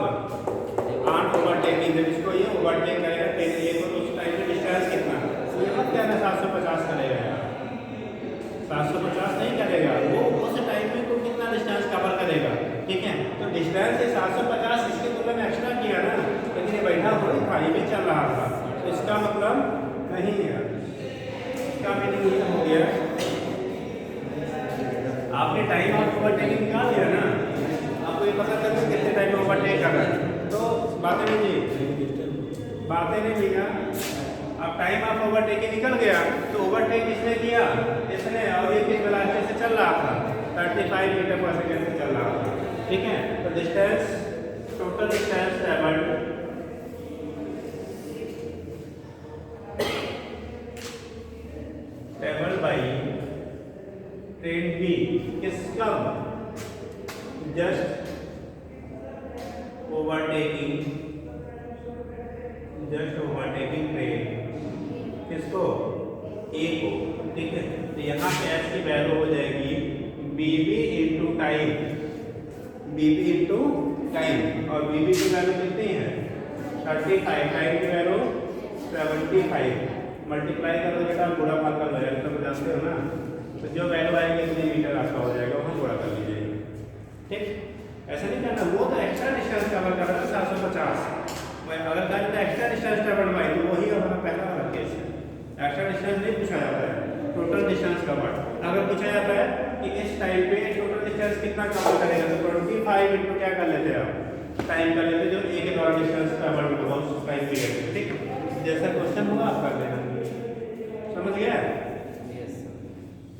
ऑन ओवरटेकिंग, जब इसको ये ओवरटेक करेगा ट्रेन ए को, तो उस टाइम में डिस्टेंस कितना, ये मत कहना 750 करेगा, 750 नहीं करेगा, वो उस टाइम में तो कितना डिस्टेंस कवर करेगा। ठीक है, तो डिस्टेंस से 750 इसके तुलना में एक्स्ट्रा किया ना, लेकिन ये बैठा थोड़ी था, ये भी चल रहा था, तो इसका मतलब नहीं है, इसका मीनिंग ये हो गया, आपने टाइम ऑफ ओवरटेकिंग निकाल दिया ना, आपको ये पता चल कितने टाइम में ओवरटेक कर रहा है, तो बातें नहीं लिखा, अब टाइम ऑफ ओवरटेकिंग निकल गया, तो ओवरटेक किसने किया, इसने, और ये किस वेलोसिटी से चल रहा था, 35 मीटर पर सेकंड से चल रहा था। ठीक है, तो distance, total distance travelled by train B किस कब, जस्ट ओवरटेकिंग ट्रेन किसको, ए को। ठीक है, तो यहाँ पे एस की वैल्यू हो जाएगी बीबी इंटू टाइम, और बीबी की वैल्यू कितनी है 35, टाइम की वैल्यू 75, मल्टीप्लाई कर दो बेटा, गुणा भाग कर लो, तो जानते हो ना, तो जो वैल्यू आएगी इतने मीटर आपका हो जाएगा, वहाँ गुणा कर लीजिएगा। ठीक, ऐसा नहीं करना, वो तो एक्स्ट्रा डिस्टेंस कवर कर रहा था 750, अगर कहें तो एक्स्ट्रा डिस्टेंस कवर भाई, तो वही हमारा पहला वाला केस है, एक्स्ट्रा डिस्टेंस नहीं पूछा जाता है, टोटल डिस्टेंस कवर। अगर पूछा जाता है कि इस टाइम पे टोटल डिस्टेंस कितना कवर करेगा, तो 25 इंटू क्या कर लेते हैं आप, टाइम कर लेते, जो एक द्वारा डिस्टेंस कवर होगा उस टाइम पीरियड। ठीक, जैसा क्वेश्चन होगा आप कर लेना, समझ गया,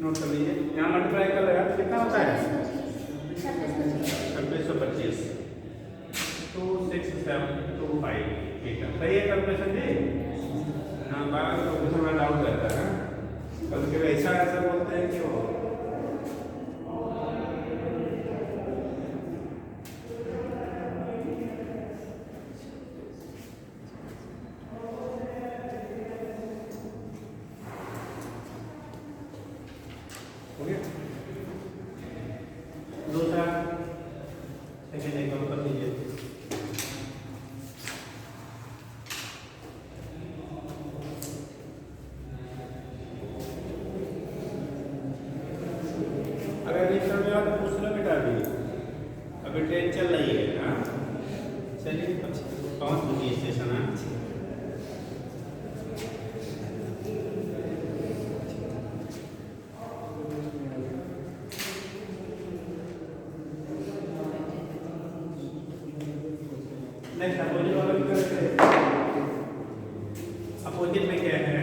नोट कर लीजिए। यहाँ मल्टीप्लाई कर लगा तो कितना होता है 2625, 26725 मीटर। सही है कैलकुलेशन जी? हाँ, बार तो थोड़ा डाउट रहता है, कभी ऐसा बोलते हैं कि वो दूसरा सेकेंड एग्जाम्पल कर लीजिए। अगर नहीं समझ में आया तो पूछ लो बेटा, चल रही है। हाँ चलिए पहुँच चुकी स्टेशन है। नेक्स्ट अपोजिट वाला भी करते हैं। अपोजिट में क्या है?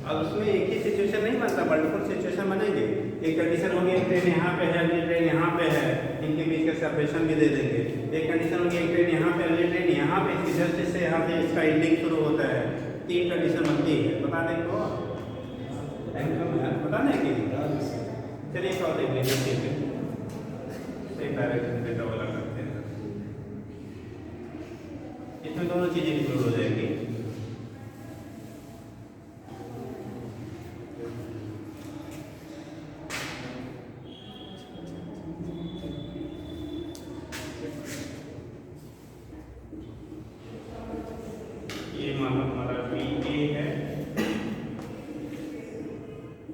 अब उसमें एक ही सिचुएशन नहीं बनता, मल्टीपल सिचुएशन बनेंगे। एक कंडीशन होगी एक ट्रेन यहाँ पे है, अगली ट्रेन यहाँ पे है, इनके बीच का सेपरेशन भी दे देंगे। एक कंडीशन होगी एक ट्रेन यहाँ पे, अगली ट्रेन यहाँ पे, जस्ट से यहाँ पे इसका एंडिंग शुरू होता है। 3 कंडीशन बनती है। बता दें तो टाइम कम है, बता दें कि चलिए एक और देख लीजिए। ठीक है, एक डायरेक्शन पे डबल करते हैं। इसमें दोनों चीज़ें इंक्लूड हो जाएगी। ये मान लो हमारा VA है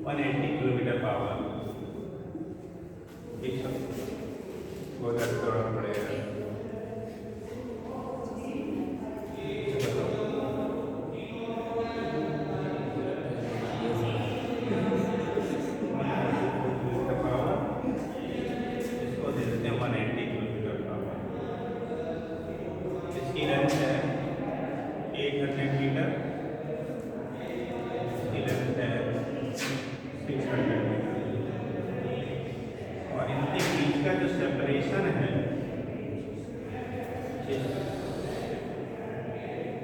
180 किलोमीटर पावर। वो थोड़ा पड़ेगा। इसको दे देते हैं 180 किलोमीटर पावर। इसकी लेंथ है 800 मीटर, इसकी लेंथ है 600 मीटर। और इनके बीच का जो सेपरेशन है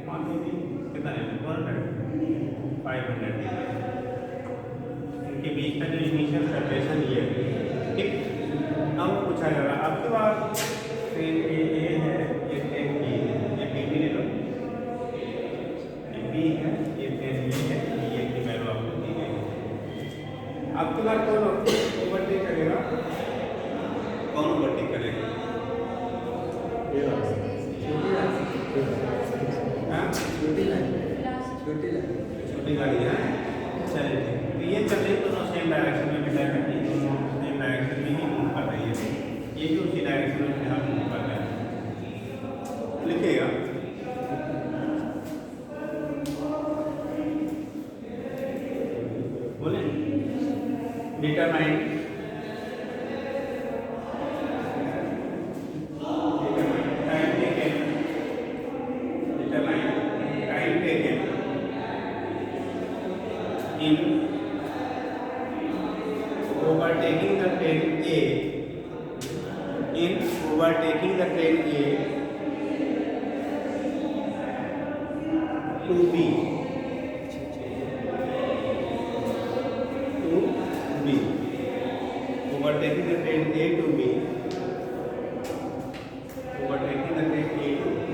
मान लीजिए कितना है 500 मीटर। इनके बीच का जो इनिशियल सेपरेशन ये है। ठीक, अब पूछा जा रहा है आपके पास ट्रेन ए है, ये ट्रेन बी है, ये बी ले लो, ये बी है, ये ट्रेन बी है, ये की वैल्यू आपको दी गई है। आपके पास कौन ओवरटेक करेगा? कौन ओवरटेक करेगा? हाँ? छोटी गाड़ी है। चलिए ठीक, तो ये चल रही दोनों सेम डायरेक्शन में बिठा करके, दोनों सेम डायरेक्शन में ही मूव कर रही है। ये भी उसी डायरेक्शन में यहाँ मूव कर रहा है। लिखिएगा बोले determine in overtaking the train A, in overtaking the train A to B, overtaking the train A to B, overtaking the train A to B,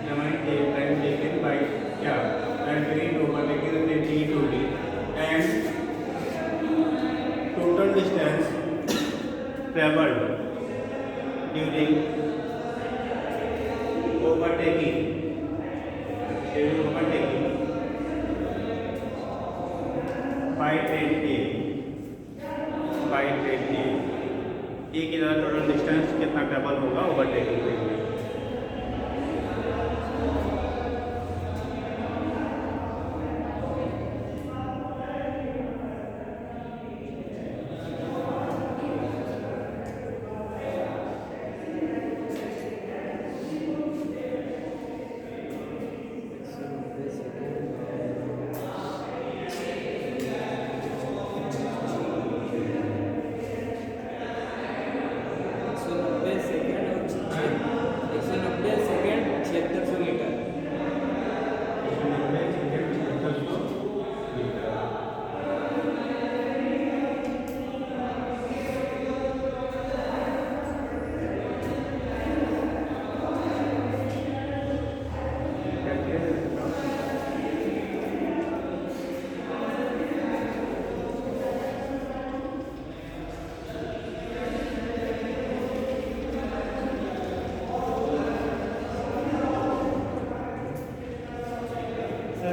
हमारी time taken by क्या time taken overtaking the train A to B and total distance traveled during overtaking by train A, एक ही तरह total distance कितना travel होगा overtaking के लिए।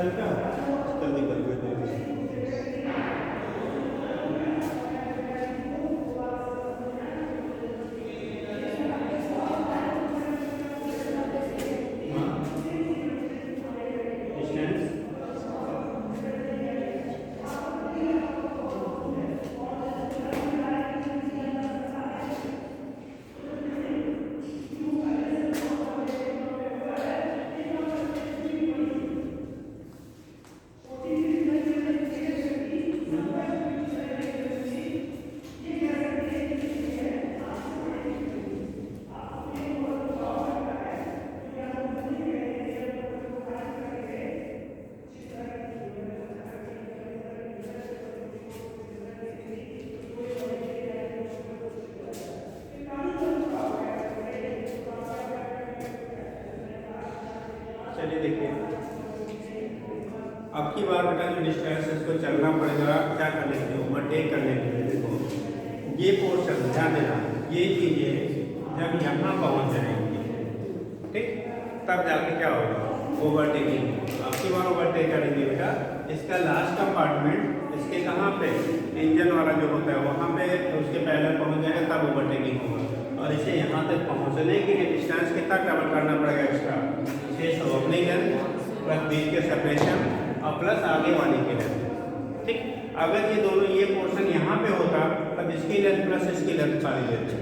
है बेटा, जल्दी कर चलिए देखिए, अब की बार बेटा जो डिस्टेंस इसको चलना पड़ेगा क्या करने के लिए, ओवरटेक करने के लिए। देखो ये पोर्शन ध्यान देना, ये चीजें जब यहाँ पहुँच जाएंगी, ठीक, तब जाके क्या होगा, ओवरटेकिंग। अब की बार ओवरटेक करेंगे बेटा, इसका लास्ट कंपार्टमेंट इसके कहाँ पे, इंजन वाला जो होता है वहाँ पे उसके पहले पहुँच जाएगा, तब ओवरटेकिंग होगा। और इसे यहाँ तक पहुँचने के लिए डिस्टेंस कितना ट्रेवल करना पड़ेगा एक्स्ट्रा, 600 अपनी लेंथ प्लस बीच के सेपरेशन और प्लस आगे वाली की लेंथ, ठीक। अगर ये दोनों ये पोर्शन यहाँ पे होता तब इसकी लेंथ प्लस इसकी लेंथ सारी लेते,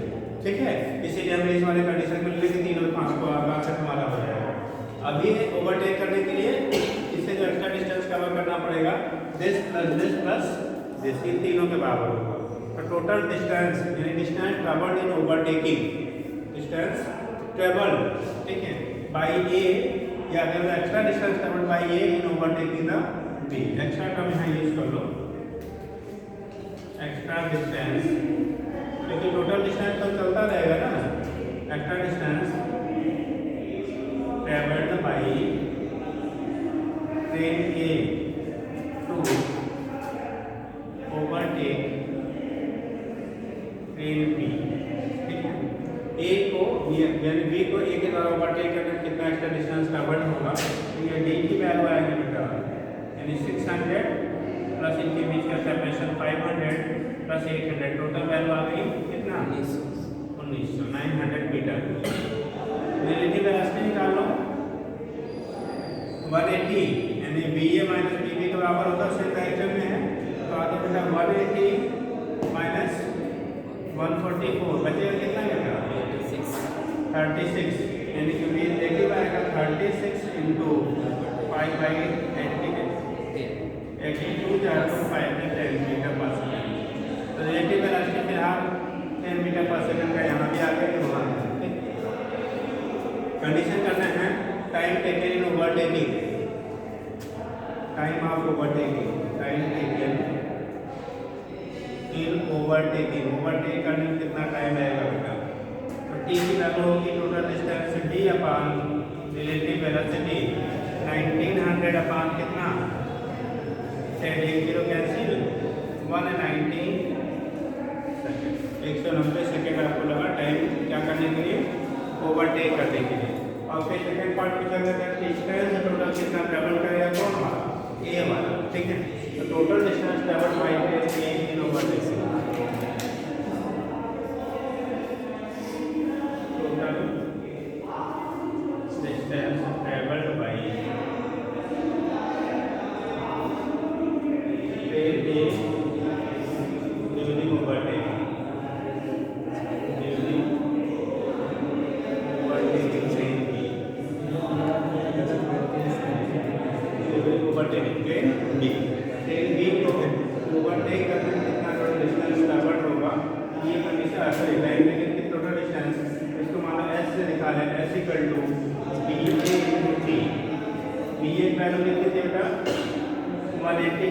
ठीक है। इसीलिए हमें इस वाले कंडीशन में लेके 3 और 5 को आगे से हमारा हो जाएगा। अभी ओवरटेक करने के लिए इससे जो एक्स्ट्रा डिस्टेंस कवर करना पड़ेगा, दिस प्लस दिस, इन तीनों के बराबर होगा। तो टोटल डिस्टेंस यानी distance travelled in overtaking, distance travelled, ठीक है, बाय ए, या अगर extra distance travelled by A in overtaking the B. Extra term यहाँ यूज कर लो, एक्स्ट्रा डिस्टेंस, क्योंकि टोटल डिस्टेंस तो चलता रहेगा ना। Extra distance travelled by train A to overtake train B, ठीक है। ए को यानी बी को ए के द्वारा ओवरटेक करने में कितना एक्स्ट्रा डिस्टेंस कवर्ड होगा, तो ये डी की वैल्यू आएगी बेटा, यानी 600 प्लस इनके बीच का सेपरेशन 500 प्लस 800, टोटल वैल्यू आ गई कितना, 1900, 900 मीटर। रिलेटिव वेलोसिटी निकाल लो, 180 यानी बी ए माइनस बी बी के बराबर होता है, सेम डायरेक्शन में है, तो आगे बेटा 180 माइनस 144 बचेगा कितना बेटा, 36, यानी कि बी देखिए आएगा 36 इंटू 5/80, 82 4 तो 510 मीटर पर सेकंड। तो रिलेटिव वेलोसिटी फिलहाल 10 मीटर पर सेकंड का यहाँ भी आ गया, वहाँ कंडीशन करना है time taken in overtaking, time of overtaking, time taken in overtaking, overtake करने में कितना टाइम लगेगा बेटा, तो टी की वैल्यू होगी टोटल डिस्टेंस डी अपान रिलेटिव वेलोसिटी 1900 अपान कितना, 10 कैंसिल 190 सेकंड, 190 सेकंड आपको लगा टाइम क्या करने के लिए, ओवरटेक करने के लिए। और फिर सेकंड पार्ट में चल रहा है डिस्टेंस टोटल कितना ट्रेवल करेगा, कौन वाला, ए वाला, ठीक है। तो total distance travel by A in overtaking, total distance travelled by A during overtaking,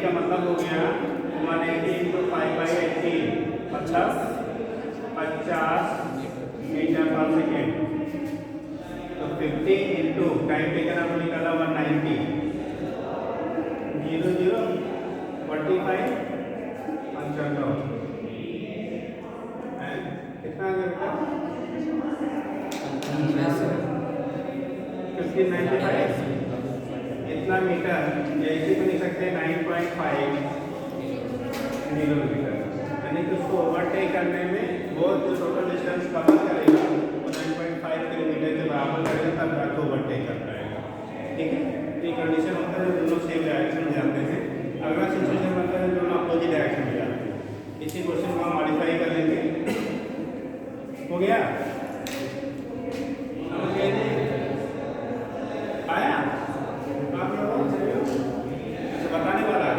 का मतलब हो गया 180 इंटू 5/80 मतलब 50 मीटर पर सेकेंड। तो 50 इंटू टाइम टेकन आपको निकाला 190, 00 45 55 कितना आ गया बेटा 1595, ये कितना मीटर, ऐसे तो लिख सकते हैं 9.5 किलोमीटर, यानी कि उसको ओवरटेक करने में वो जो टोटल डिस्टेंस कवर करेगा वो 9.5 किलोमीटर के बराबर करेगा, तब जाके ओवरटेक कर पाएगा। ठीक है, ये कंडीशन होता है दोनों सेम डायरेक्शन में जाते हैं। अगला सिचुएशन होता है दोनों अपोजिट डायरेक्शन में जाते हैं। इसी क्वेश्चन को हम मॉडिफाई कर लेंगे। हो गया, आया आप लोगों को बताने वाला है।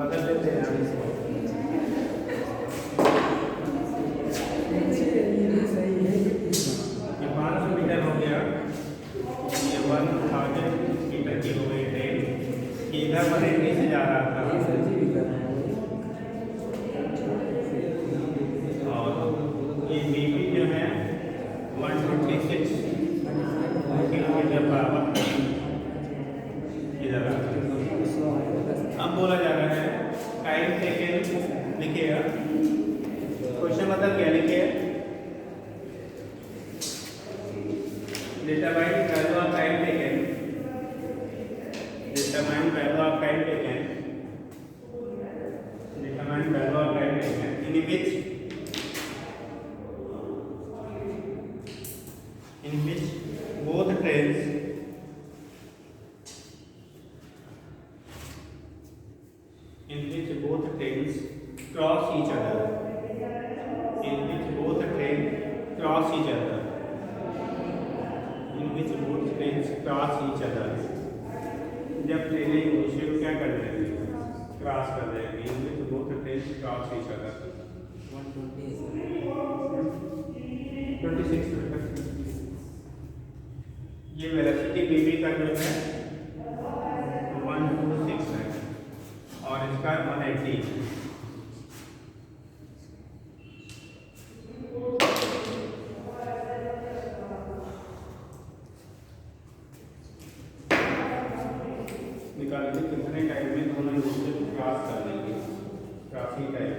बदल लेते हैं इसको। ये 500 मीटर हो गया, ये 1000 मीटर की हो गई ट्रेन। इधर 180 से जा रहा था और ये बीपी जो है 126 किलोमीटर पर आवर इधर आ। अब बोला जा रहा है टाइम टेकन, लिखिएगा क्वेश्चन मतलब क्या लिखिए, determine value of time taken, determine value of time taken, determine value of time taken in which both trains cross each other, in which both trains cross each other, in which both trains cross each other। जब ट्रेनें एक दूसरे को क्या कर देंगी, cross कर देंगी, in which both trains cross each other। 26 metre ये वेलोसिटी बीबी का जो है 126 है और इसका 180। निकाल के कितने टाइम में दोनों एक दूसरे को क्रॉस कर लेंगे, क्रॉसिंग टाइम।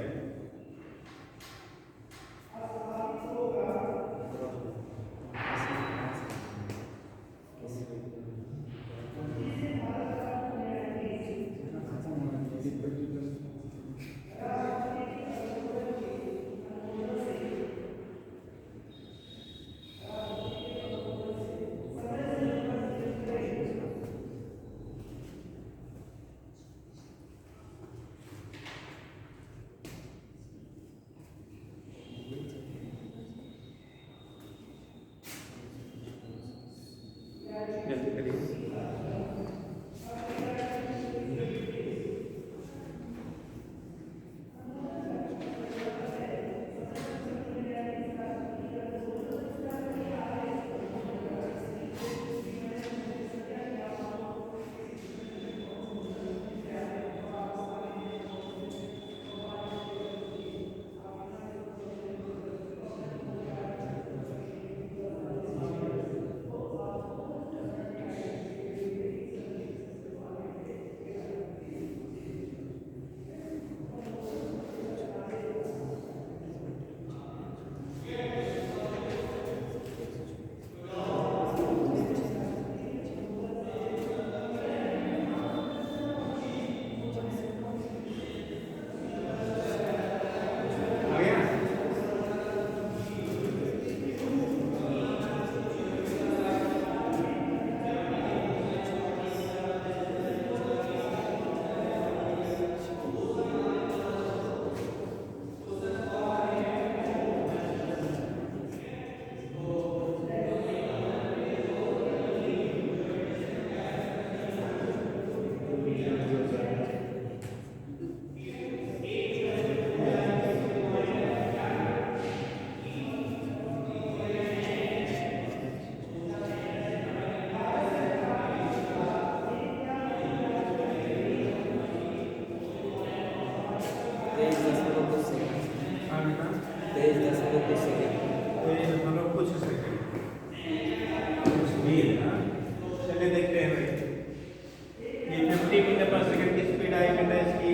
है बेटा इसकी,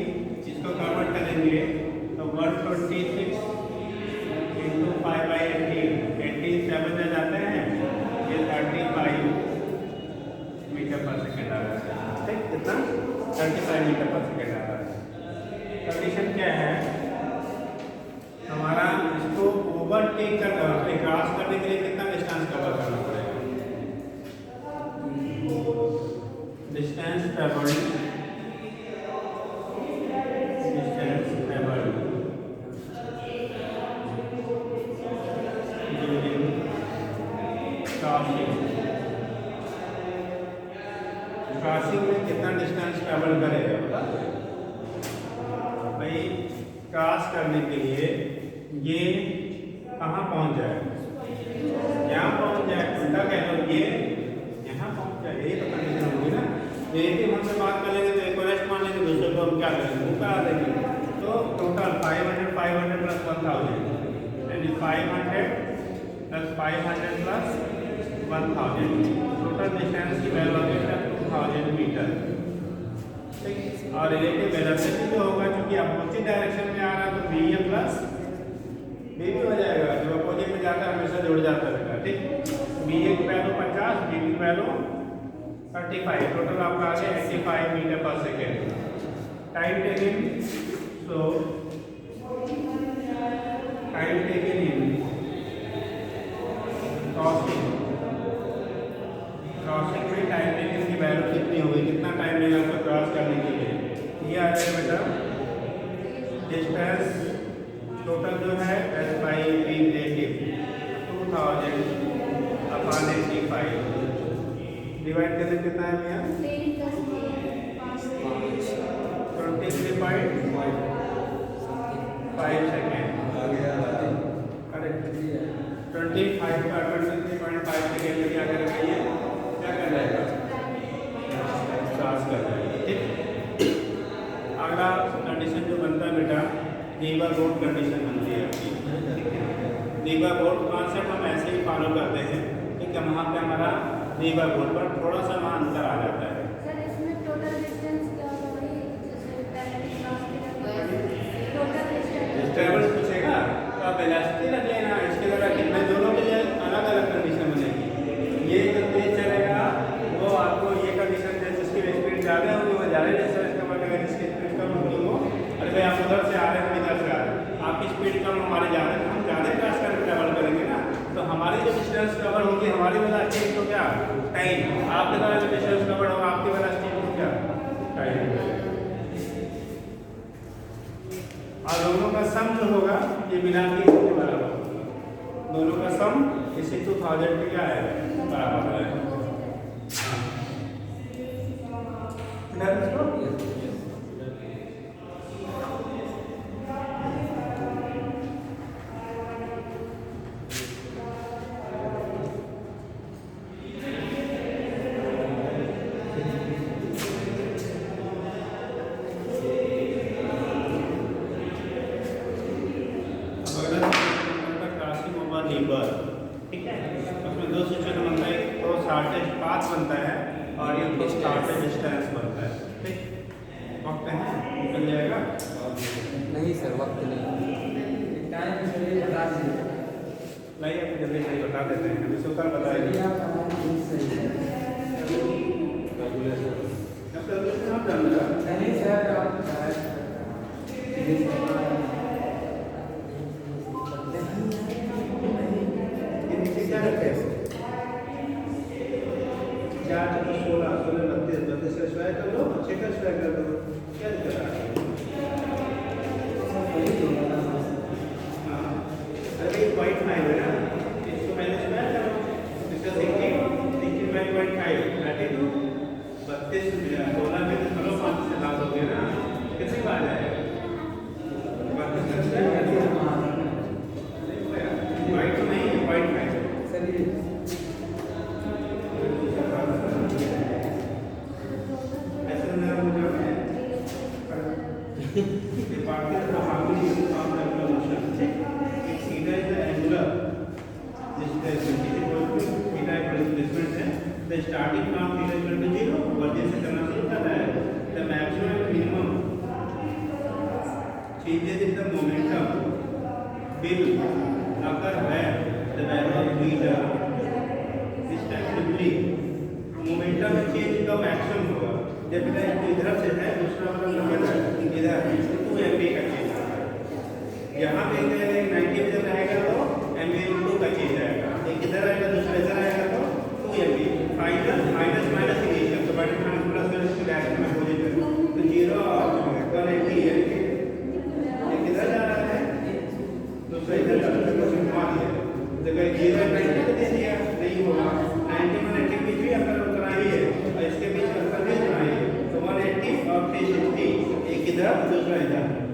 इसको कन्वर्ट करेंगे तो 126 इंटू 5/18, 18 7 में जाते हैं, ये 35 मीटर पर सेकेंड आ रहा है। ठीक, कितना 35 मीटर पर सेकेंड आ रहा है। कंडीशन क्या है हमारा, इसको ओवरटेक करना, क्रॉस करने के लिए कितना डिस्टेंस कवर करना पड़ेगा? Distance travelled, distance travelled during crossing, crossing में कितना डिस्टेंस ट्रैवल करेगा बता भाई। क्रॉस करने के लिए ये कहाँ पहुँच जाएगा? यहाँ पहुँच जाए, उल्टा कह लो ये यहाँ पहुँच जाए, यही तो कंडीशन होगी ना। एक ही हमसे बात करेंगे तो एक को रेस्ट मान लेंगे, दूसरे को हम क्या करेंगे मुँह करा देंगे। तो टोटल 500 500 प्लस 1000 यानी 500 प्लस 500 प्लस 1000, टोटल डिस्टेंस की वैल्यू होगी 2000 मीटर। ठीक, और रिलेटिव वेलोसिटी जो होगा क्योंकि अपोजिट डायरेक्शन में आ रहा है तो बी ए प्लस बी भी हो जाएगा, जो अपोजिट में जाता है हमेशा जुड़ जाता रहेगा। ठीक, बी ए की वैल्यू 50, बी की वैल्यू 35, टोटल आपका आ गया 85 मीटर पर second. Time taking, so time taking in crossing, crossing में टाइम टेकिंग की वैल्यू कितनी होगी, कितना टाइम लेगा आपको क्रॉस करने के लिए? ये आ जाएगा बेटा डिस्टेंस टोटल जो है S by P relative 2000/85 divide करने कितना है भैया? 23.5 सेकेंड। करेक्ट, 23.5 सेकेंड में क्या करेगा ये? क्या कर जाएगा? क्रॉस कर जाएगा। ठीक, अगला कंडीशन जो बनता है बेटा लीवर बोर्ड कंडीशन बनती है आपकी। लीवर बोर्ड कॉन्सेप्ट हम ऐसे ही फॉलो करते हैं। ठीक है, वहाँ पे हमारा लीवर बोर्ड पर थोड़ा सा वहाँ अंतर आ जाता है। सर इसमें टोटल डिस्टेंस क्या होगा भाई? जैसे पहले क्लास में टोटल डिस्टेंस ट्रैवल पूछेगा तो आप वेलोसिटी रख लेना, इसके द्वारा कितने दोनों के लिए अलग अलग कंडीशन बनेगी। ये जो तेज चलेगा वो आपको ये कंडीशन है जिसकी स्पीड ज़्यादा होगी वो ज़्यादा डिस्टेंस कवर करेगा, जिसकी स्पीड कम होगी वो, अरे भाई आप उधर से आ रहे हैं इधर से आ रहे हैं, आपकी स्पीड कम हमारे ज़्यादा, हम ज़्यादा क्रॉस करके ट्रैवल करेंगे ना, तो हमारी जो डिस्टेंस कवर होगी हमारी वेलोसिटी तो क्या टाइम, आपके द्वारा जो डिस्टेंस कवर होगा आपकी वेलोसिटी तो क्या टाइम। और दोनों का सम जो होगा ये मिला के इसके बराबर होगा, दोनों का सम इसी 2000 के क्या आएगा बराबर आएगा। ठीक है, उसमें दो सिचुएशन बनता है, एक तो शॉर्टेज पाथ बनता है और एक तो शॉर्टेज डिस्टेंस बनता है। ठीक, वक्त है निकल जाएगा? नहीं सर, वक्त नहीं, टाइम से बता दीजिए। नहीं आप जल्दी सही बता देते हैं, अभी सुकर बताएंगे। नहीं सर, क्या रखते हैं? 4 16 16 32 32 से स्क्वायर कर लो, 6 का स्क्वायर कर दो, क्या दिक्कत आ रही है? हाँ, अरे पॉइंट 5 है ना, इसको पहले स्क्वायर करो, इसका 16/5 32 16 में तो चलो 5 से लाभ हो गया ना, कितनी बार आएगा? 32 का स्क्वायर कर दिया, पॉइंट तो नहीं है, पॉइंट 5 सर ये starting from theta equal to 0 virgin से करना शुरू कर रहा है, the maximum and minimum changes in the momentum will occur where the velocity distinctively momentum में change का maximum होगा जब इधर से है दूसरा वाला इधर तो 2 mv का चेंज होगा यहाँ पे 90 इधर रहेगा तो mv 2 का चेंज आएगा एक इधर आएगा दूसरा इधर आएगा तो 2 mv final minus minus initial तो माइनस माइनस प्लस प्लस के डायरेक्शन में हो जाएगा तो 0 और 180 है एक इधर जा रहा है दूसरा इधर जा रहा है तो घुमा दिया जगह 0 90 को दे दिया नहीं होगा 90 और 80 के बीच भी अंतर उतना ही है और इसके बीच अंतर भी उतना ही है तो 180 और 360 एक इधर दूसरा इधर